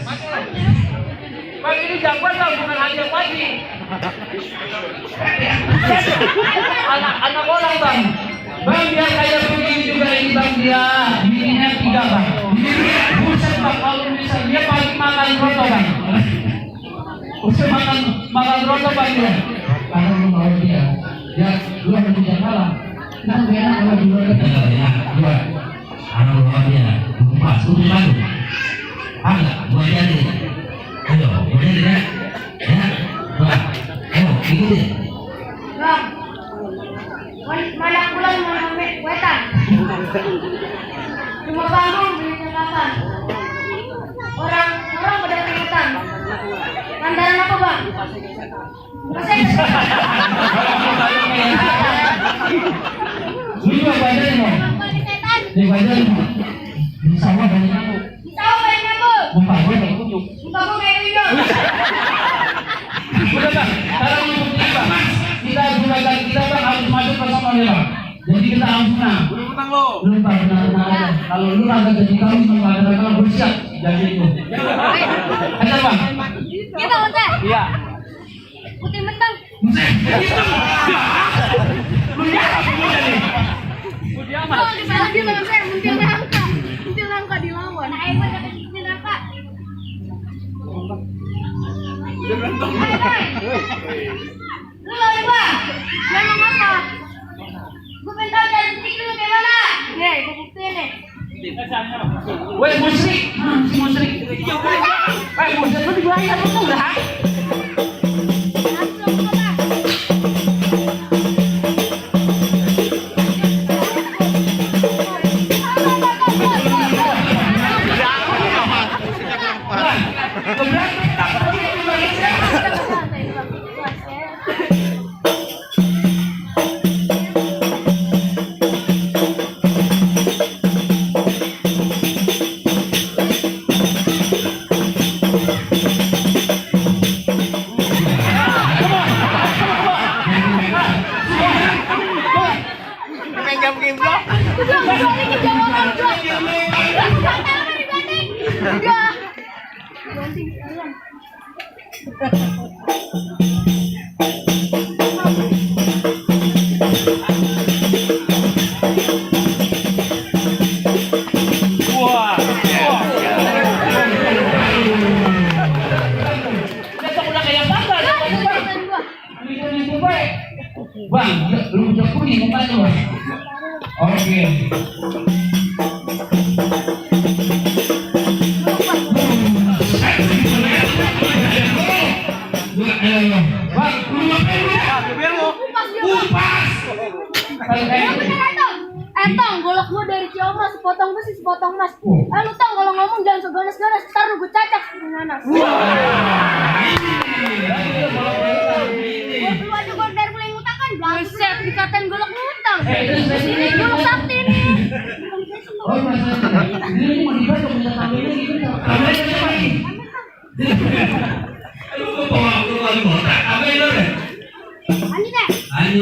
Bang ini jagoan bang, bukan hadiah pagi. Anak orang bang. Bang biar kayak begini juga ini bang dia bininya 3 bang. Buset bang kalau misalnya dia pagi makan roto bang. Buset makan roto bang dia. Karena lu mau dia dua kerja malam. Kan enak kalau dua dua. Karena lu mau dia pas udah baru. Agak buat dia nih. Ayo, boleh ya? Ya, bang. Ayo, ikutin. Bang, mana pulang mau wetan? Cuma bangun beli nyalakan. Orang pada keringetan. Mandaran apa bang? Masih. Lu juga bajarin mau? Di bajarin mau? Di sawah banyak aku. Di sawah banyak aku. Muka gue kayak kunyuk. Muka gue kayak kunyuk. Udah bang, sekarang untuk kita bang. Kita gunakan kita bang harus masuk ke sana ya bang. Jadi kita harus menang. Belum menang lo. Belum bang, benar. Kalau lu agak jadi kami sama ada bersiap jadi itu. Ada bang. Kita ontek. Iya. Putih mentang. Lu ya apa nih? Putih amat. Oh, di sana dia bilang saya muntil nangka. Muntil nangka dilawan. Nah, emang kata muntil nangka. Lu lawan gua. Memang apa? Gua pengen tahu dari titik lu kayak mana. Nih, gua buktiin nih. Weh musrik, musrik. Musrik lu dibayar lu tuh udah. Bang, lu udah kuning mukanya bang. Oke. Bang, lu ngapain lu? Kupas. Tong, golok gua dari Ciomas, sepotong besi, sepotong mas. Lu tong kalau ngomong jangan seganas-ganas, ntar lu gue cacak seperti nanas. Lu aja gua dari mulai ngutang kan, buset, dikatain golok ngutang. Ini golok sakti nih. Oh, masalah. Ini mau dibaca punya kamera gitu. Kamera siapa nih? Lu kok bawa aku lagi botak? Kamera deh. Ani deh. Ayo.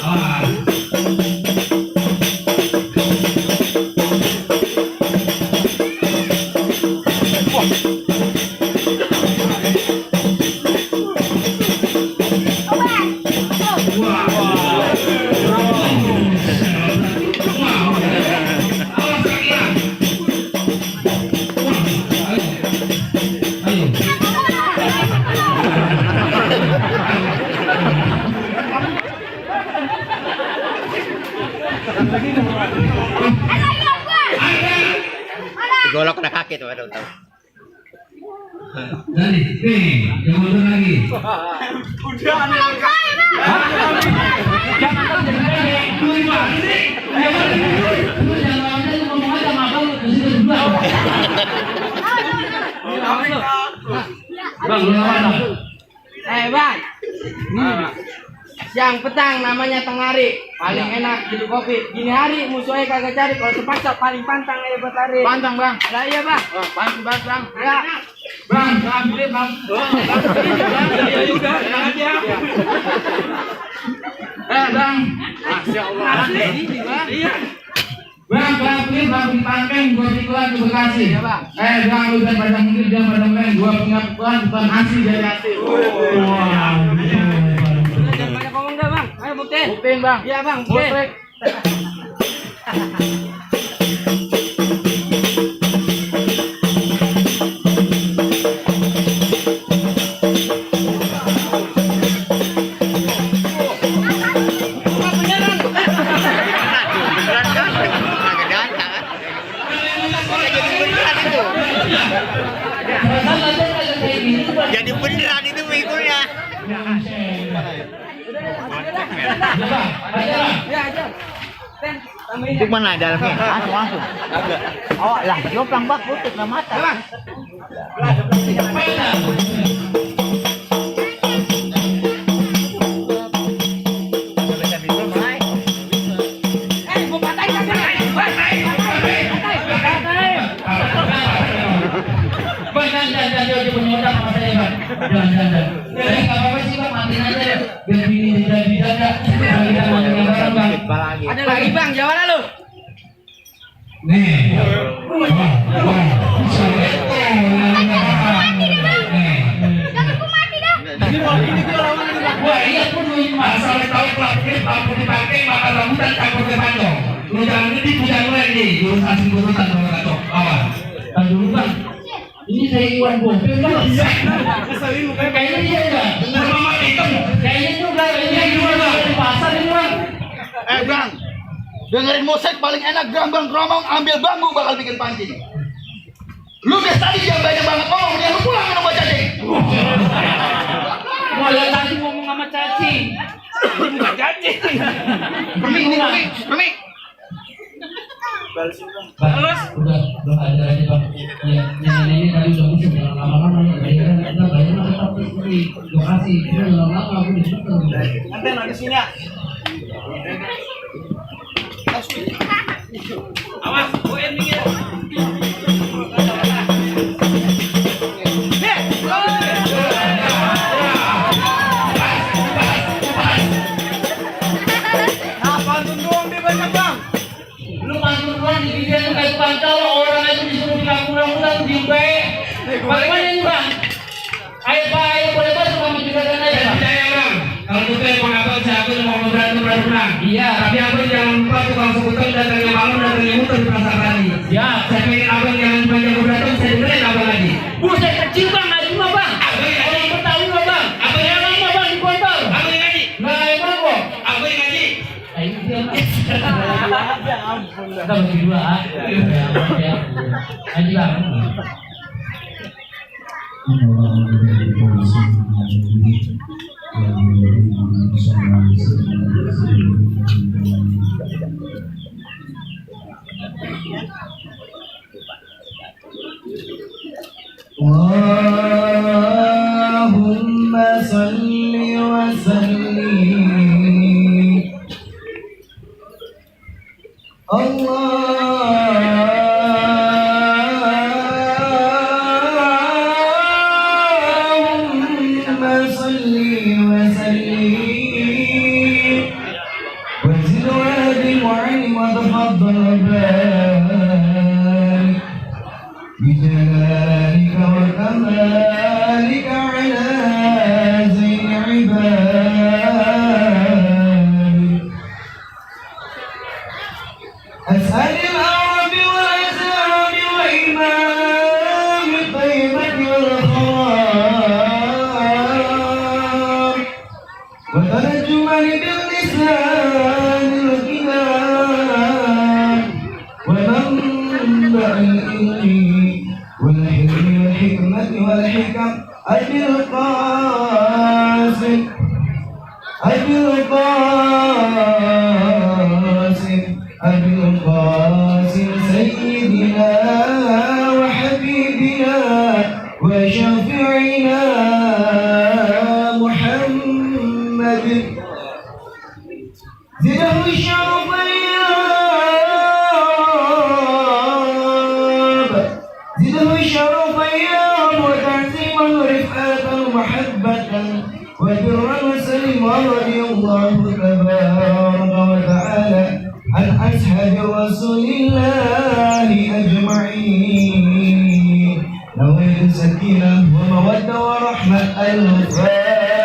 Awas. Golok kena kaki tuh, aduh tahu. Jadi, yang motor lagi. Udah aneh. Jangan terjadi lu gimana sih? Lu jangan ngomong aja sama abang lu di situ berdua. Bang, lu mana? Bang, siang petang namanya tengah hari paling enak jadi kopi. Gini hari musuhnya kagak cari, kalau terpaksa paling pantang aja buat hari. Pantang bang. Lah iya bang. Bang. Ya. Bang, ambilin bang. Iya juga, tenang aja. Bang. Masya Allah. Iya. Bang, terakhir bang di Pangkeng, gua pikulan di Bekasi. Iya, Bang. Bang, lu dan pada mungkin dia pada main, gua punya pelan bukan asli dari hati. Wah, Jangan banyak ngomong dah, Bang. Ayo buktiin. buktiin bang. Iya, Bang. Buktiin. Buktiin. Beneran kan? Agak data kan? Jadi beneran itu. Perasaan aja kayak gini tuh bang. Jadi beneran itu mikulnya. Ya bang, aja lah. Ya, aja. Ten, tambahin. Itu mana dalamnya? Langsung. Agak. Oh lah, joplang bak putus lah mata. Bang. Mana? Gua patahin kagak. Patahin. Bang, jangan dia punya sama saya bang. Jangan. Jadi nggak apa-apa sih bang, matiin aja. Biar bini jadi dada. Kita matiin bareng bang. Ada lagi, Bang. Jawab lu. Nih. Wah, iya pun lu masalah tahu pelakir, tahu dipakai, makan rambutan, takut kepandong. Lu jangan ini, lu jangan lagi. Jurus asing gurutan sama kacau. Awas. Tahan dulu bang. Ini saya Iwan Bopel bang. Keselin mukanya. Kayaknya dia enggak. Bener mama hitam. Kayaknya juga. Ini juga bang. Di pasar ini bang. Bang, dengerin musik paling enak gambang keromong, ambil bambu bakal bikin pancing. Lu dari tadi dia banyak banget ngomong, dia lu pulang minum cacing. Mulai tadi ngomong sama cacing. Bukan cacing. Permi. Terus? Udah ada aja bang. Ya, ini tadi udah muncul lama-lama ya. Bayaran tetap di lokasi. Itu lama-lama aku disebut. Nanti ada sini ya. Awas, UN minggir. Pantun doang dia banyak, Bang. Lu pantun doang di video lu kayak tukang calo, orang aja disuruh bilang-bilang di baik. Bagaimana ini bang? Ayo pak, ayo boleh masuk kami juga dan aja bang. Saya bang, kalau kita yang mengatakan saya aku mau berantem. Iya. Tapi abang jangan lupa tukang sebutan datangnya malam datangnya muter di pasar tadi. Ya. Saya pengen abang jangan cuma jago berantem, saya dengerin abang lagi. Buset kecil bang, nggak cuma bang. Orang Betawi mah bang. Abang yang lama bang di Kontol. Abang yang ngaji. Nggak emang kok. Abang yang ngaji. Ayo dia bang. Kita bagi dua. Ya. Ngaji bang. Allahumma salli wa sallim. Allahumma salli wa sallim. Wa zid wa hadi mu'in wa tafaddal barik. بجلالك وكمالك على زين عبادك أسأل الأرب والأزهار وإمام الطيبة والخوار وترجمن باللسان الكلام ومنبع العلم والحلم والحكمة والحكم أبي القاسم سيدنا وحبيبنا وشفيعنا محمد زده الشرف وتعزيما ورفعة ومحبة وبرا وسلما رضي الله تبارك وتعالى عن أصحاب رسول الله أجمعين نويت سكينة ومودة ورحمة الفاتحة